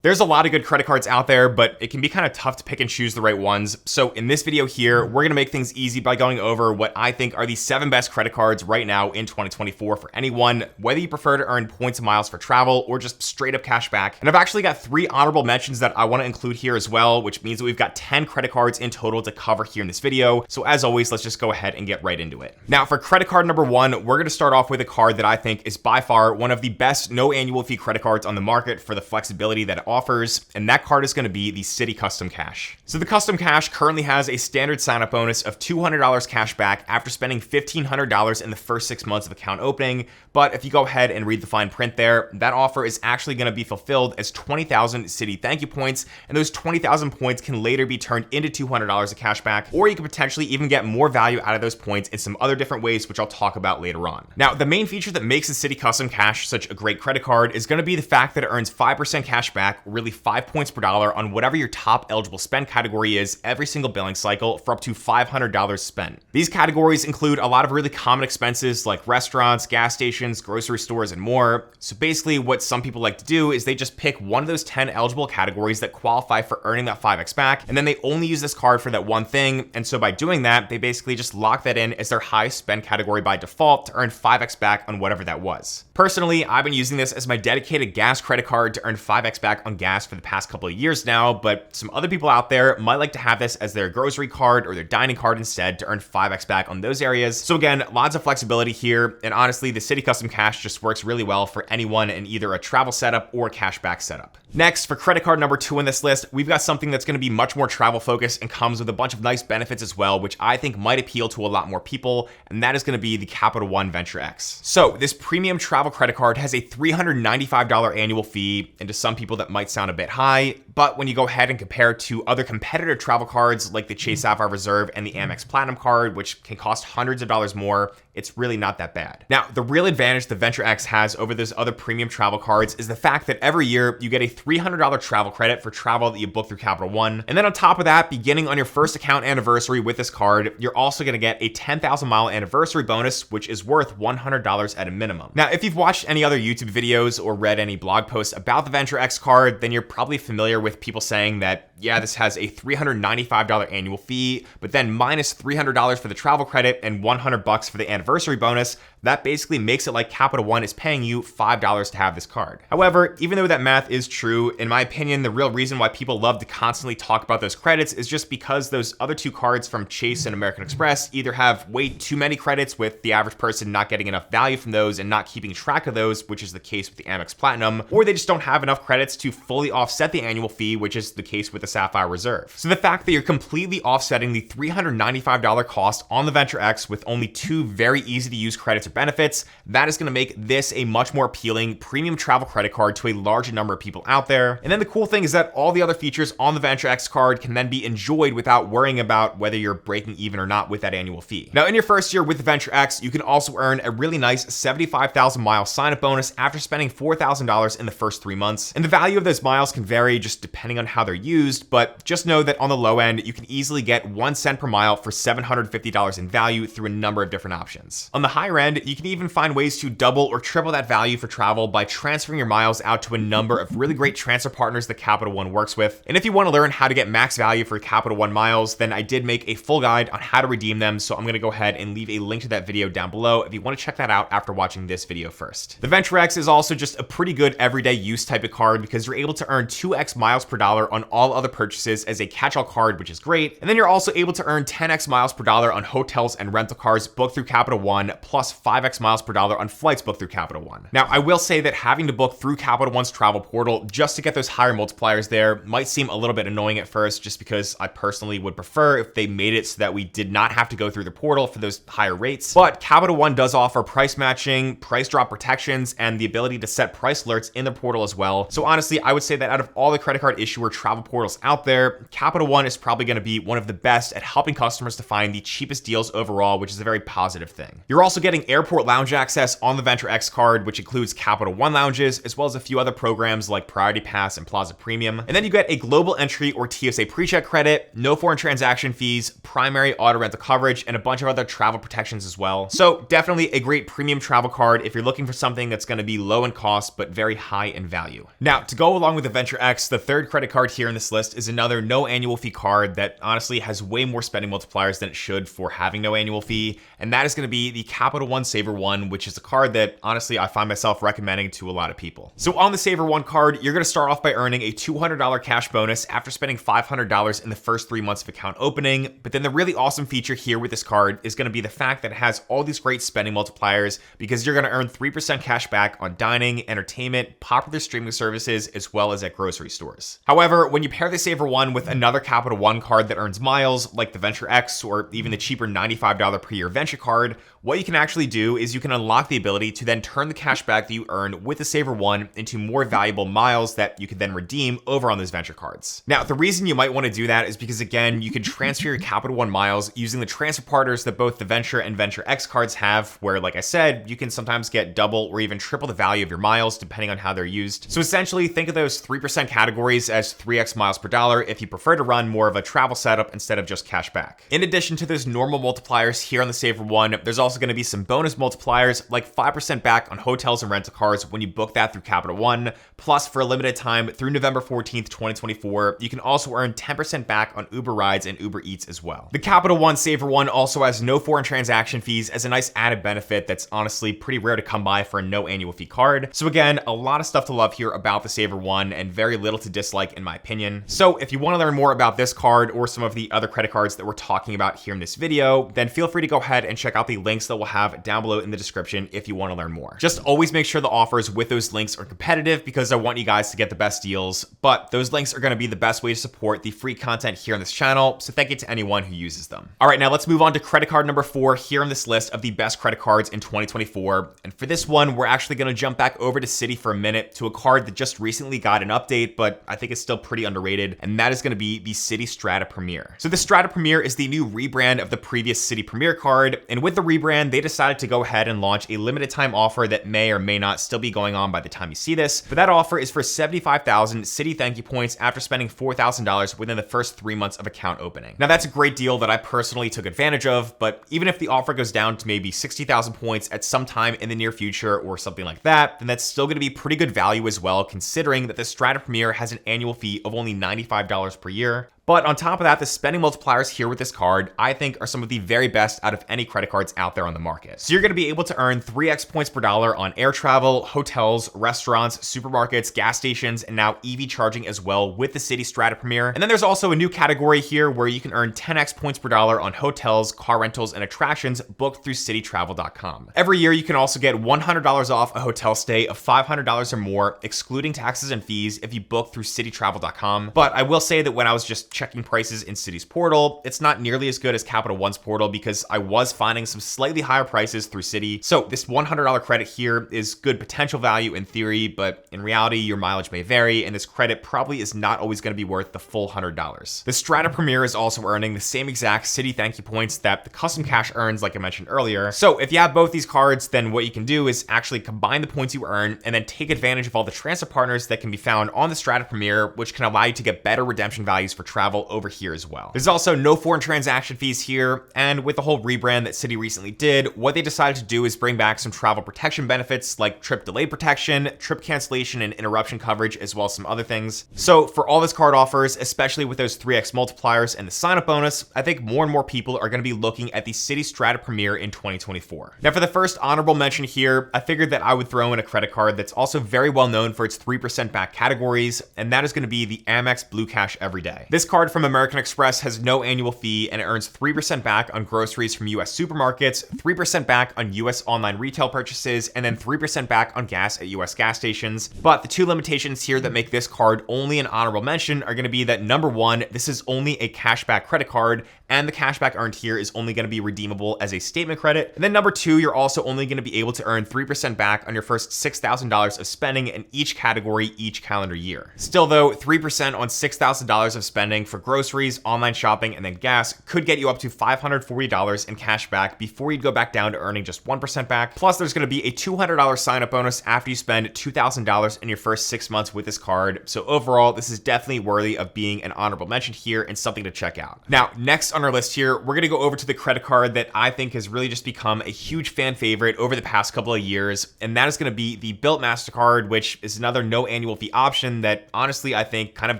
There's a lot of good credit cards out there, but it can be kind of tough to pick and choose the right ones. So in this video here, we're gonna make things easy by going over what I think are the 7 best credit cards right now in 2024 for anyone, whether you prefer to earn points and miles for travel or just straight up cash back. And I've actually got 3 honorable mentions that I wanna include here as well, which means that we've got 10 credit cards in total to cover here in this video. So as always, let's just go ahead and get right into it. Now for credit card number 1, we're gonna start off with a card that I think is by far one of the best no annual fee credit cards on the market for the flexibility that it offers, and that card is going to be the Citi Custom Cash. So the Custom Cash currently has a standard sign-up bonus of $200 cash back after spending $1,500 in the first 6 months of account opening, but if you go ahead and read the fine print there, that offer is actually going to be fulfilled as 20,000 Citi thank you points, and those 20,000 points can later be turned into $200 of cash back, or you can potentially even get more value out of those points in some other different ways, which I'll talk about later on. Now, the main feature that makes the Citi Custom Cash such a great credit card is going to be the fact that it earns 5% cash back, really 5 points per dollar on whatever your top eligible spend category is every single billing cycle for up to $500 spent. These categories include a lot of really common expenses like restaurants, gas stations, grocery stores, and more. So basically what some people like to do is they just pick one of those 10 eligible categories that qualify for earning that 5x back, and then they only use this card for that one thing. And so by doing that, they basically just lock that in as their highest spend category by default to earn 5x back on whatever that was. Personally, I've been using this as my dedicated gas credit card to earn 5x back on gas for the past couple of years now, but some other people out there might like to have this as their grocery card or their dining card instead to earn 5x back on those areas. So again, lots of flexibility here, and honestly, the Citi Custom Cash just works really well for anyone in either a travel setup or a cashback setup. Next, for credit card number 2 on this list, we've got something that's going to be much more travel focused and comes with a bunch of nice benefits as well, which I think might appeal to a lot more people, and that is going to be the Capital One Venture X. So this premium travel credit card has a $395 annual fee, and to some people that might sound a bit high, but when you go ahead and compare it to other competitor travel cards like the Chase Sapphire Reserve and the Amex Platinum card, which can cost hundreds of dollars more, it's really not that bad. Now, the real advantage the Venture X has over those other premium travel cards is the fact that every year you get a $300 travel credit for travel that you book through Capital One. And then on top of that, beginning on your first account anniversary with this card, you're also going to get a 10,000 mile anniversary bonus, which is worth $100 at a minimum. Now, if you've watched any other YouTube videos or read any blog posts about the Venture X card, then you're probably familiar with people saying that, yeah, this has a $395 annual fee, but then minus $300 for the travel credit and $100 for the anniversary bonus. That basically makes it like Capital One is paying you $5 to have this card. However, even though that math is true, in my opinion, the real reason why people love to constantly talk about those credits is just because those other 2 cards from Chase and American Express either have way too many credits with the average person not getting enough value from those and not keeping track of those, which is the case with the Amex Platinum, or they just don't have enough credits to fully offset the annual fee, which is the case with the Sapphire Reserve. So the fact that you're completely offsetting the $395 cost on the Venture X with only 2 very easy to use credits or benefits, that is going to make this a much more appealing premium travel credit card to a larger number of people out there. And then the cool thing is that all the other features on the Venture X card can then be enjoyed without worrying about whether you're breaking even or not with that annual fee. Now, in your first year with the Venture X, you can also earn a really nice 75,000 mile sign-up bonus after spending $4,000 in the first 3 months. And the value of those miles can vary just depending on how they're used, but just know that on the low end, you can easily get 1 cent per mile for $750 in value through a number of different options. On the higher end, you can even find ways to double or triple that value for travel by transferring your miles out to a number of really great transfer partners that Capital One works with. And if you want to learn how to get max value for Capital One miles, then I did make a full guide on how to redeem them, so I'm going to go ahead and leave a link to that video down below if you want to check that out after watching this video first. The Venture X is also just a pretty good everyday use type of card because you're able to earn 2x miles per dollar on all other purchases as a catch-all card, which is great. And then you're also able to earn 10x miles per dollar on hotels and rental cars booked through Capital One, plus 5x miles per dollar on flights booked through Capital One. Now, I will say that having to book through Capital One's travel portal just to get those higher multipliers there might seem a little bit annoying at first, just because I personally would prefer if they made it so that we did not have to go through the portal for those higher rates. But Capital One does offer price matching, price drop protections, and the ability to set price alerts in the portal as well. So honestly, I would say that out of all the credit card issuer travel portals out there, Capital One is probably going to be one of the best at helping customers to find the cheapest deals overall, which is a very positive thing. You're also getting airport lounge access on the Venture X card, which includes Capital One lounges, as well as a few other programs like Priority Pass and Plaza Premium. And then you get a global entry or TSA PreCheck credit, no foreign transaction fees, primary auto rental coverage, and a bunch of other travel protections as well. So definitely a great premium travel card if you're looking for something that's going to be low in cost but very high in value. Now, to go along with the Venture X, the third credit card here in this list is another no annual fee card that honestly has way more spending multipliers than it should for having no annual fee, and that is going to be the Capital One Saver One, which is a card that honestly I find myself recommending to a lot of people. So on the Saver One card, you're going to start off by earning a $200 cash bonus after spending $500 in the first 3 months of account opening, but then the really awesome feature here with this card is going to be the fact that it has all these great spending multipliers because you're going to earn 3% cash back on dining, entertainment, popular streaming services, as well as at grocery stores. However, when you pair the Saver One with another Capital One card that earns miles, like the Venture X or even the cheaper $95 per year Venture card, what you can actually do is you can unlock the ability to then turn the cash back that you earn with the Saver One into more valuable miles that you can then redeem over on those Venture cards. Now, the reason you might want to do that is because, again, you can transfer your Capital One miles using the transfer partners that both the Venture and Venture X cards have, where, like I said, you can sometimes get double or even triple the value of your miles depending on how they're used. So essentially, think of those 3% categories as 3x miles per dollar if you prefer to run more of a travel setup instead of just cash back. In addition to those normal multipliers here on the Saver One, there's also going to be some bonus multipliers like 5% back on hotels and rental cars when you book that through Capital One. Plus, for a limited time through November 14th, 2024, you can also earn 10% back on Uber rides and Uber Eats as well. The Capital One Saver One also has no foreign transaction fees as a nice added benefit that's honestly pretty rare to come by for a no annual fee card. So again, a lot of stuff to love here about the Saver One and very little to dislike in my opinion. So if you want to learn more about this card or some of the other credit cards that we're talking about here in this video, then feel free to go ahead and check out the links that we'll have down below in the description if you want to learn more. Just always make sure the offers with those links are competitive because I want you guys to get the best deals, but those links are going to be the best way to support the free content here on this channel, so thank you to anyone who uses them. All right, now let's move on to credit card number 4 here on this list of the best credit cards in 2024, and for this one, we're actually going to jump back over to Citi for a minute to a card that just recently got an update, but I think it's still pretty underrated, and that is going to be the Citi Strata Premier. So the Strata Premier is the new rebrand of the previous Citi Premier card, and with the rebrand, they decided to go ahead and launch a limited time offer that may or may not still be going on by the time you see this, but that offer is for 75,000 Citi thank you points after spending $4,000 within the first 3 months of account opening. Now that's a great deal that I personally took advantage of, but even if the offer goes down to maybe 60,000 points at some time in the near future or something like that, then that's still going to be pretty good value as well, considering that the Strata Premier has an annual fee of only $95 per year. But on top of that, the spending multipliers here with this card, I think are some of the very best out of any credit cards out there on the market. So you're going to be able to earn 3x points per dollar on air travel, hotels, restaurants, supermarkets, gas stations, and now EV charging as well with the Citi Strata Premier. And then there's also a new category here where you can earn 10x points per dollar on hotels, car rentals, and attractions booked through cititravel.com. Every year, you can also get $100 off a hotel stay of $500 or more, excluding taxes and fees if you book through cititravel.com. But I will say that when I was just checking prices in Citi's portal, it's not nearly as good as Capital One's portal because I was finding some slightly higher prices through Citi. So this $100 credit here is good potential value in theory, but in reality, your mileage may vary, and this credit probably is not always going to be worth the full $100. The Strata Premier is also earning the same exact Citi thank you points that the Custom Cash earns, like I mentioned earlier. So if you have both these cards, then what you can do is actually combine the points you earn and then take advantage of all the transfer partners that can be found on the Strata Premier, which can allow you to get better redemption values for travel over here as well. There's also no foreign transaction fees here, and with the whole rebrand that Citi recently did, what they decided to do is bring back some travel protection benefits like trip delay protection, trip cancellation and interruption coverage, as well as some other things. So for all this card offers, especially with those 3x multipliers and the sign-up bonus, I think more and more people are going to be looking at the Citi Strata Premier in 2024. Now for the first honorable mention here, I figured that I would throw in a credit card that's also very well known for its 3% back categories, and that is going to be the Amex Blue Cash Everyday. This card from American Express has no annual fee and it earns 3% back on groceries from US supermarkets, 3% back on US online retail purchases, and then 3% back on gas at US gas stations. But the two limitations here that make this card only an honorable mention are going to be that number one, this is only a cashback credit card, and the cashback earned here is only going to be redeemable as a statement credit. And then number two, you're also only going to be able to earn 3% back on your first $6,000 of spending in each category each calendar year. Still though, 3% on $6,000 of spending everything for groceries, online shopping, and then gas could get you up to $540 in cash back before you'd go back down to earning just 1% back. Plus, there's going to be a $200 sign-up bonus after you spend $2,000 in your first 6 months with this card. So overall, this is definitely worthy of being an honorable mention here and something to check out. Now, next on our list here, we're going to go over to the credit card that I think has really just become a huge fan favorite over the past couple of years, and that is going to be the Bilt MasterCard, which is another no annual fee option that honestly I think kind of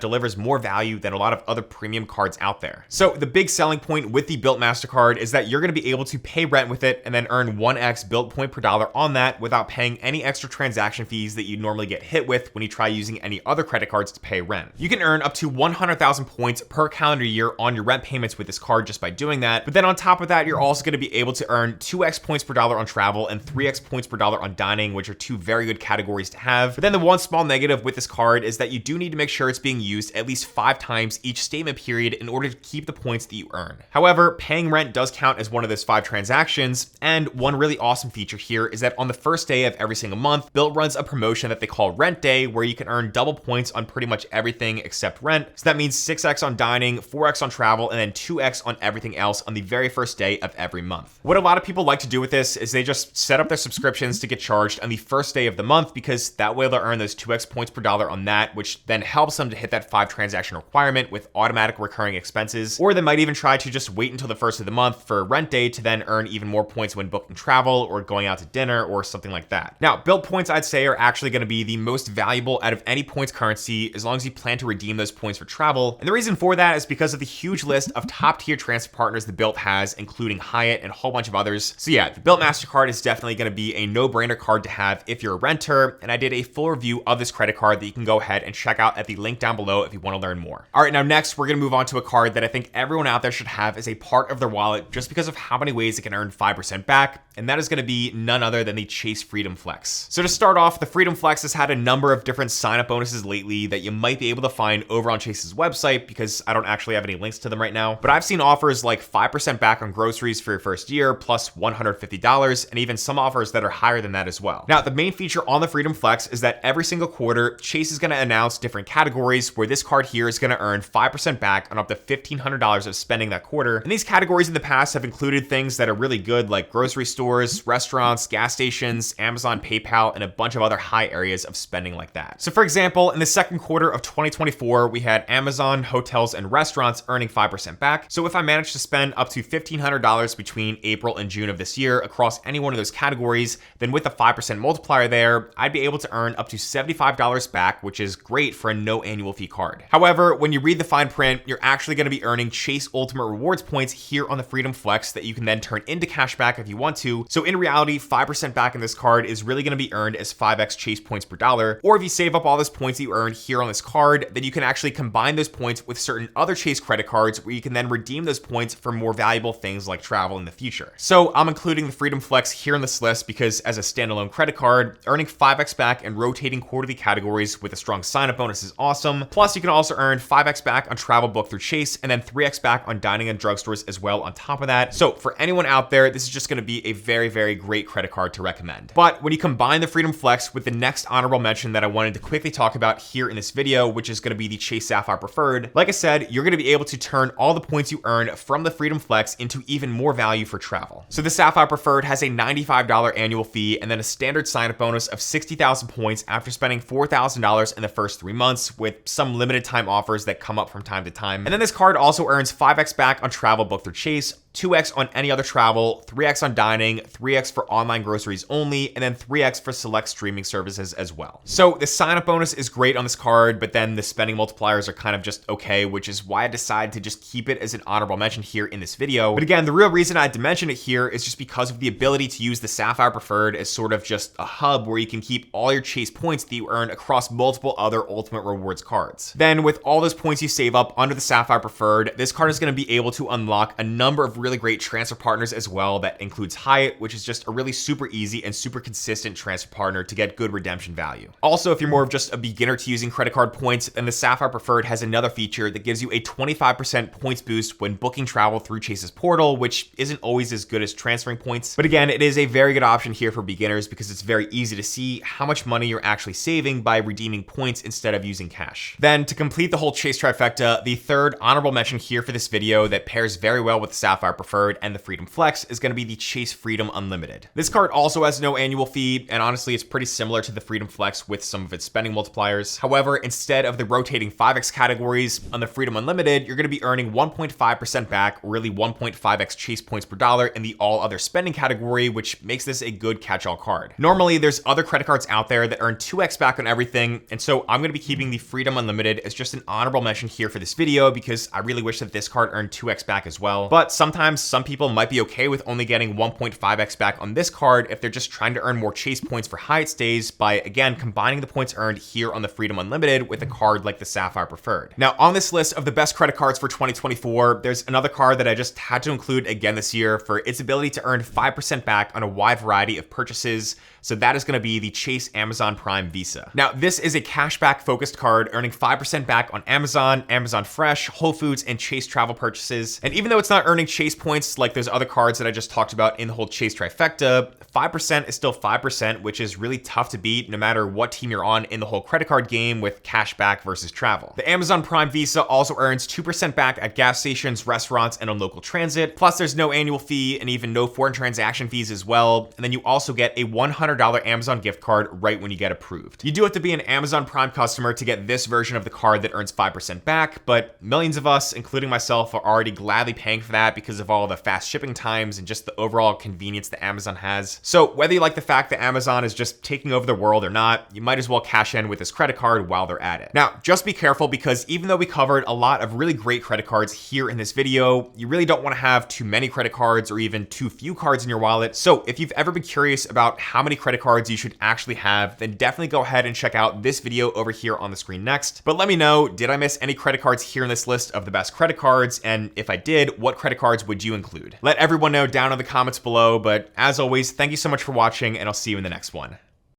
delivers more value than a lot of other premium cards out there. So the big selling point with the Bilt MasterCard is that you're going to be able to pay rent with it and then earn 1x Bilt point per dollar on that without paying any extra transaction fees that you normally get hit with when you try using any other credit cards to pay rent. You can earn up to 100,000 points per calendar year on your rent payments with this card just by doing that. But then on top of that, you're also going to be able to earn 2x points per dollar on travel and 3x points per dollar on dining, which are two very good categories to have. But then the one small negative with this card is that you do need to make sure it's being used at least 5 times each statement period in order to keep the points that you earn. However, paying rent does count as one of those 5 transactions, and one really awesome feature here is that on the first day of every single month, Bilt runs a promotion that they call Rent Day, where you can earn double points on pretty much everything except rent. So that means 6x on dining, 4x on travel, and then 2x on everything else on the very first day of every month. What a lot of people like to do with this is they just set up their subscriptions to get charged on the first day of the month, because that way they'll earn those 2x points per dollar on that, which then helps them to hit that 5 transaction requirement with automatic recurring expenses. Or they might even try to just wait until the first of the month for Rent Day to then earn even more points when booking travel or going out to dinner or something like that. Now, Bilt points, I'd say, are actually going to be the most valuable out of any points currency as long as you plan to redeem those points for travel. And the reason for that is because of the huge list of top tier transfer partners the Bilt has, including Hyatt and a whole bunch of others. So yeah, the Bilt MasterCard is definitely going to be a no-brainer card to have if you're a renter, and I did a full review of this credit card that you can go ahead and check out at the link down below if you want to learn more. All right, now next we're going to move on to a card that I think everyone out there should have as a part of their wallet just because of how many ways it can earn 5% back, and that is going to be none other than the Chase Freedom Flex. So to start off, the Freedom Flex has had a number of different sign-up bonuses lately that you might be able to find over on Chase's website, because I don't actually have any links to them right now. But I've seen offers like 5% back on groceries for your first year, plus $150, and even some offers that are higher than that as well. Now, the main feature on the Freedom Flex is that every single quarter, Chase is going to announce different categories where this card here is going to earn 5% back on up to $1,500 of spending that quarter. And these categories in the past have included things that are really good, like grocery stores, restaurants, gas stations, Amazon, PayPal, and a bunch of other high areas of spending like that. So for example, in the second quarter of 2024, we had Amazon, hotels, and restaurants earning 5% back. So if I managed to spend up to $1,500 between April and June of this year across any one of those categories, then with the 5% multiplier there, I'd be able to earn up to $75 back, which is great for a no annual fee card. However, when you read the fine print, you're actually going to be earning Chase Ultimate Rewards points here on the Freedom Flex that you can then turn into cash back if you want to. So in reality, 5% back in this card is really going to be earned as 5x Chase points per dollar. Or if you save up all those points that you earn here on this card, then you can actually combine those points with certain other Chase credit cards where you can then redeem those points for more valuable things like travel in the future. So I'm including the Freedom Flex here in this list because as a standalone credit card, earning 5x back and rotating quarterly categories with a strong sign-up bonus is awesome. Plus, you can also earn 5x back on travel booked through Chase and then 3x back on dining in drugstores as well on top of that. So for anyone out there, this is just going to be a very, very great credit card to recommend. But when you combine the Freedom Flex with the next honorable mention that I wanted to quickly talk about here in this video, which is going to be the Chase Sapphire Preferred, like I said, you're going to be able to turn all the points you earn from the Freedom Flex into even more value for travel. So the Sapphire Preferred has a $95 annual fee and then a standard sign-up bonus of 60,000 points after spending $4,000 in the first 3 months, with some limited time offers that come up from time to time. And then this card also earns 5x back on travel booked through Chase, 2x on any other travel, 3x on dining, 3x for online groceries only, and then 3x for select streaming services as well. So the sign-up bonus is great on this card, but then the spending multipliers are kind of just okay, which is why I decided to just keep it as an honorable mention here in this video. But again, the real reason I had to mention it here is just because of the ability to use the Sapphire Preferred as sort of just a hub where you can keep all your Chase points that you earn across multiple other Ultimate Rewards cards. Then with all those points you save up under the Sapphire Preferred, this card is going to be able to unlock a number of really great transfer partners as well. That includes Hyatt, which is just a really super easy and super consistent transfer partner to get good redemption value. Also, if you're more of just a beginner to using credit card points, then the Sapphire Preferred has another feature that gives you a 25% points boost when booking travel through Chase's portal, which isn't always as good as transferring points. But again, it is a very good option here for beginners because it's very easy to see how much money you're actually saving by redeeming points instead of using cash. Then to complete the whole Chase trifecta, the third honorable mention here for this video that pairs very well with the Sapphire Preferred and the Freedom Flex is going to be the Chase Freedom Unlimited. This card also has no annual fee, and honestly, it's pretty similar to the Freedom Flex with some of its spending multipliers. However, instead of the rotating 5x categories on the Freedom Unlimited, you're going to be earning 1.5% back, really 1.5x Chase points per dollar in the all other spending category, which makes this a good catch-all card. Normally, there's other credit cards out there that earn 2x back on everything, and so I'm going to be keeping the Freedom Unlimited as just an honorable mention here for this video because I really wish that this card earned 2x back as well. But sometimes some people might be okay with only getting 1.5x back on this card if they're just trying to earn more Chase points for Hyatt stays by, again, combining the points earned here on the Freedom Unlimited with a card like the Sapphire Preferred. Now, on this list of the best credit cards for 2024, there's another card that I just had to include again this year for its ability to earn 5% back on a wide variety of purchases. So that is going to be the Chase Amazon Prime Visa. Now, this is a cashback focused card earning 5% back on Amazon, Amazon Fresh, Whole Foods, and Chase travel purchases. And even though it's not earning Chase points like those other cards that I just talked about in the whole Chase trifecta, 5% is still 5%, which is really tough to beat no matter what team you're on in the whole credit card game with cashback versus travel. The Amazon Prime Visa also earns 2% back at gas stations, restaurants, and on local transit. Plus, there's no annual fee and even no foreign transaction fees as well. And then you also get a $100 Amazon gift card right when you get approved. You do have to be an Amazon Prime customer to get this version of the card that earns 5% back, but millions of us, including myself, are already gladly paying for that because of all the fast shipping times and just the overall convenience that Amazon has. So whether you like the fact that Amazon is just taking over the world or not, you might as well cash in with this credit card while they're at it. Now, just be careful because even though we covered a lot of really great credit cards here in this video, you really don't want to have too many credit cards or even too few cards in your wallet. So if you've ever been curious about how many credit cards you should actually have, then definitely go ahead and check out this video over here on the screen next. But let me know, did I miss any credit cards here in this list of the best credit cards? And if I did, what credit cards would you include? Let everyone know down in the comments below. But as always, thank you so much for watching, and I'll see you in the next one.